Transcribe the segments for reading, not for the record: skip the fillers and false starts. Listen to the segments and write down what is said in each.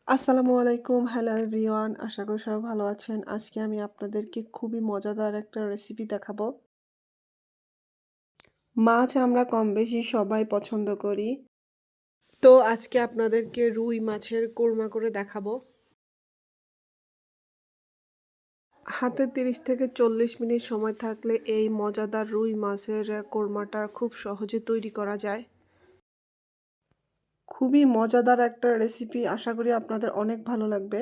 আসসালামু আলাইকুম। Hello everyone. আশা করি সবাই ভালো আছেন। আজকে আমি আপনাদেরকে খুবই মজাদার একটা রেসিপি দেখাবো। মাছ আমরা কম বেশি সবাই পছন্দ করি। তো আজকে আপনাদেরকে রুই মাছের কোরমা করে দেখাবো। হাতে 30 থেকে 40 মিনিট সময় থাকলে এই মজাদার রুই মাছের কোরমাটা খুব সহজে তৈরি করা যায়। খুবই মজাদার একটা রেসিপি, আশা করি আপনাদের অনেক ভালো লাগবে।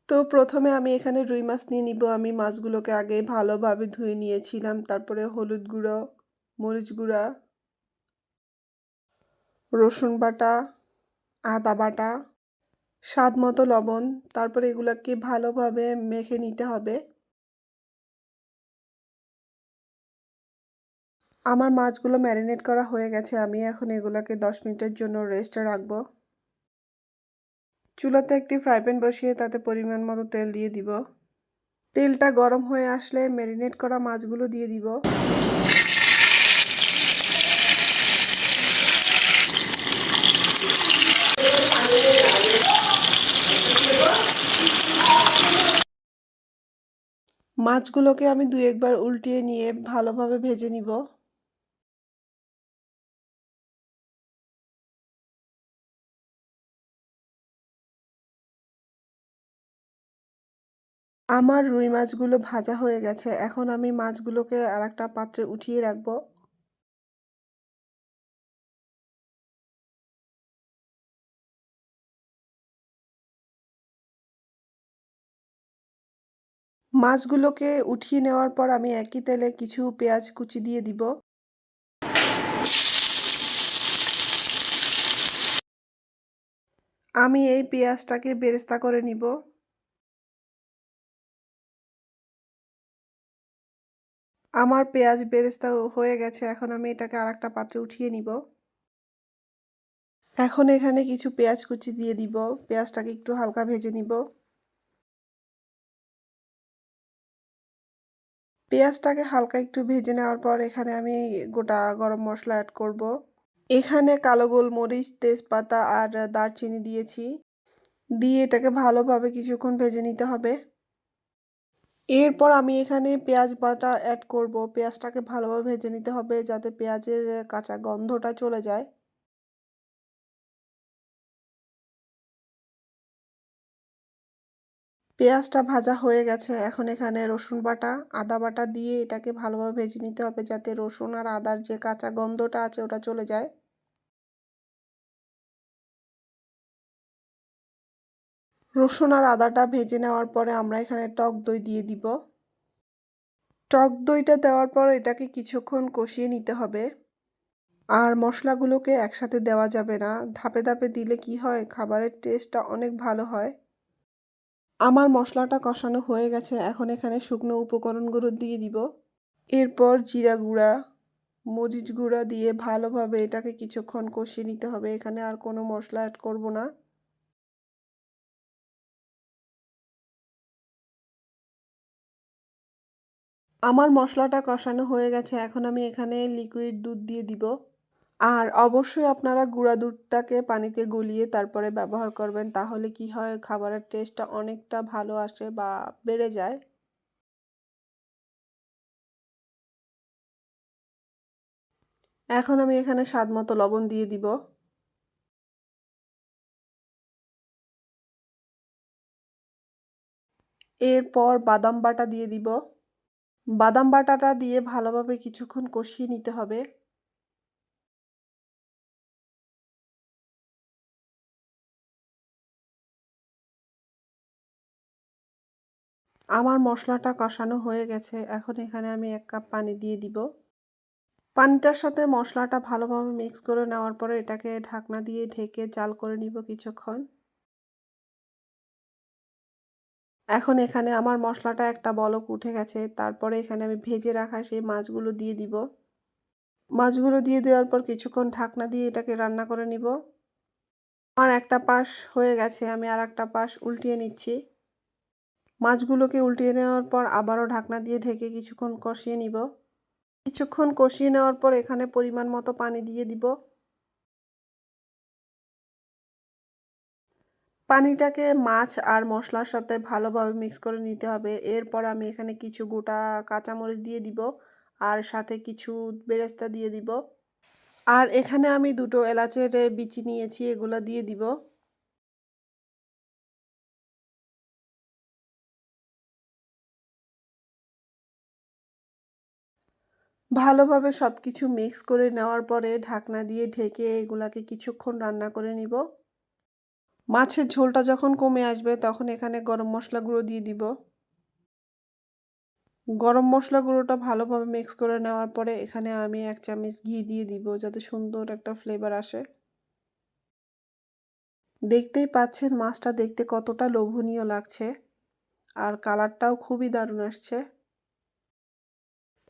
তো প্রথমে আমি এখানে রুই মাছ নিয়ে নিব। আমি মাছগুলোকে আগে ভালোভাবে ধুয়ে নিয়েছিলাম। তারপরে হলুদ গুঁড়ো, মরিচ গুঁড়া, রসুন বাটা, আদা বাটা, স্বাদ মতো লবণ, তারপরে এগুলোকে ভালোভাবে মেখে নিতে হবে। আমার মাছগুলো ম্যারিনেট করা হয়ে গেছে। আমি এখন এগুলোকে 10 মিনিটের জন্য রেস্টে রাখবো। চুলাতে একটি ফ্রাই প্যান বসিয়ে তাতে পরিমাণ মতো তেল দিয়ে দিব। তেলটা গরম হয়ে আসলে ম্যারিনেট করা মাছগুলো দিয়ে দিব। মাছগুলোকে আমি 2-1 বার উল্টিয়ে নিয়ে ভালোভাবে ভেজে নিব। আমার রুই মাছগুলো ভাজা হয়ে গেছে। এখন আমি মাছগুলোকে আরেকটা পাত্রে উঠিয়ে রাখবো। মাছগুলোকে উঠিয়ে নেওয়ার পর আমি একই তেলে কিছু পেঁয়াজ কুচি দিয়ে দিব। আমি এই পেঁয়াজটাকে বেরেস্তা করে নিব। আমার পেঁয়াজ বেরেস্তা হয়ে গেছে। এখন আমি এটাকে আরেকটা পাত্রে উঠিয়ে নিব। এখন এখানে কিছু পেঁয়াজ কুচি দিয়ে দিব। পেঁয়াজটাকে একটু হালকা ভেজে নিব। পেঁয়াজটাকে হালকা একটু ভেজে নেওয়ার পর এখানে আমি গোটা গরম মশলা অ্যাড করব। এখানে কালো গোলমরিচ, তেজপাতা আর দারচিনি দিয়েছি। দিয়ে এটাকে ভালোভাবে কিছুক্ষণ ভেজে নিতে হবে। এরপর আমি এখানে পেঁয়াজ বাটা অ্যাড করব। পেঁয়াজটাকে ভালোভাবে ভেজে নিতে হবে যাতে পেঁয়াজের কাঁচা গন্ধটা চলে যায়। পেঁয়াজটা ভাজা হয়ে গেছে। এখন এখানে রসুন বাটা, আদা বাটা দিয়ে এটাকে ভালোভাবে ভেজে নিতে হবে যাতে রসুন আর আদার যে কাঁচা গন্ধটা আছে ওটা চলে যায়। রসুন আর আদাটা ভেজে নেওয়ার পরে আমরা এখানে টক দই দিয়ে দিব। টক দইটা দেওয়ার পর এটাকে কিছুক্ষণ কষিয়ে নিতে হবে। আর মশলাগুলোকে একসাথে দেওয়া যাবে না, ধাপে ধাপে দিলে কি হয়, খাবারের টেস্টটা অনেক ভালো হয়। আমার মশলাটা কষানো হয়ে গেছে। এখন এখানে শুকনো উপকরণগুলো দিয়ে দিব। এরপর জিরা গুঁড়া, মরিচ গুঁড়া দিয়ে ভালোভাবে এটাকে কিছুক্ষণ কষিয়ে নিতে হবে। এখানে আর কোনো মশলা অ্যাড করব না। আমার মশলাটা কষানো হয়ে গেছে। এখন আমি এখানে লিকুইড দুধ দিয়ে দিব। আর অবশ্যই আপনারা গুঁড়া দুধটাকে পানিতে গলিয়ে তারপরে ব্যবহার করবেন, তাহলে কি হয়, খাবারের টেস্টটা অনেকটা ভালো আসে বা বেড়ে যায়। এখন আমি এখানে স্বাদ মতো লবণ দিয়ে দিব। এরপর বাদাম বাটা দিয়ে দিব। বাদাম বাটাটা দিয়ে ভালোভাবে কিছুক্ষণ কষিয়ে নিতে হবে। আমার মশলাটা কষানো হয়ে গেছে। এখন এখানে আমি 1 কাপ পানি দিয়ে দিব। পানিটার সাথে মশলাটা ভালোভাবে মিক্স করে নেওয়ার পরে এটাকে ঢাকনা দিয়ে ঢেকে জাল করে নিব কিছুক্ষণ। এখন এখানে আমার মশলাটা একটা বলক উঠে গেছে। তারপরে এখানে আমি ভেজে রাখা সেই মাছগুলো দিয়ে দিব। মাছগুলো দিয়ে দেওয়ার পর কিছুক্ষণ ঢাকনা দিয়ে এটাকে রান্না করে নিব। আমার একটা পাশ হয়ে গেছে। আমি আর একটা পাশ উল্টিয়ে নিচ্ছি। মাছগুলোকে উল্টিয়ে নেওয়ার পর আবারও ঢাকনা দিয়ে ঢেকে কিছুক্ষণ কষিয়ে নিব। কিছুক্ষণ কষিয়ে নেওয়ার পর এখানে পরিমাণ মতো পানি দিয়ে দিব। পানিটাকে মাছ আর মশলার সাথে ভালোভাবে মিক্স করে নিতে হবে। এরপর আমি এখানে কিছু গোটা কাঁচামরিচ দিয়ে দিব আর সাথে কিছু বেরেস্তা দিয়ে দিব। আর এখানে আমি দুটো এলাচের বিচি নিয়েছি, এগুলো দিয়ে দিব। ভালোভাবে সব কিছু মিক্স করে নেওয়ার পরে ঢাকনা দিয়ে ঢেকে এগুলাকে কিছুক্ষণ রান্না করে নিব। মাছের ঝোলটা যখন কমে আসবে তখন এখানে গরম মশলা গুঁড়ো দিয়ে দিব। গরম মশলা গুঁড়োটা ভালোভাবে মিক্স করে নেওয়ার পরে এখানে আমি 1 চামচ ঘি দিয়ে দিব যাতে সুন্দর একটা ফ্লেভার আসে। দেখতেই পাচ্ছেন মাছটা দেখতে কতটা লোভনীয় লাগছে আর কালারটাও খুবই দারুণ আসছে।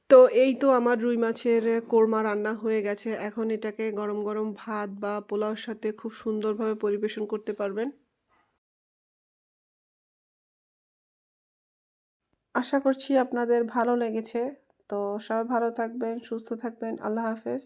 তো এই তো আমার রুই মাছের কোরমা রান্না হয়ে গেছে। এখন এটাকে গরম গরম ভাত বা পোলাওর সাথে খুব সুন্দরভাবে পরিবেশন করতে পারবেন। আশা করছি আপনাদের ভালো লেগেছে। তো সবাই ভালো থাকবেন, সুস্থ থাকবেন। আল্লাহ হাফেজ।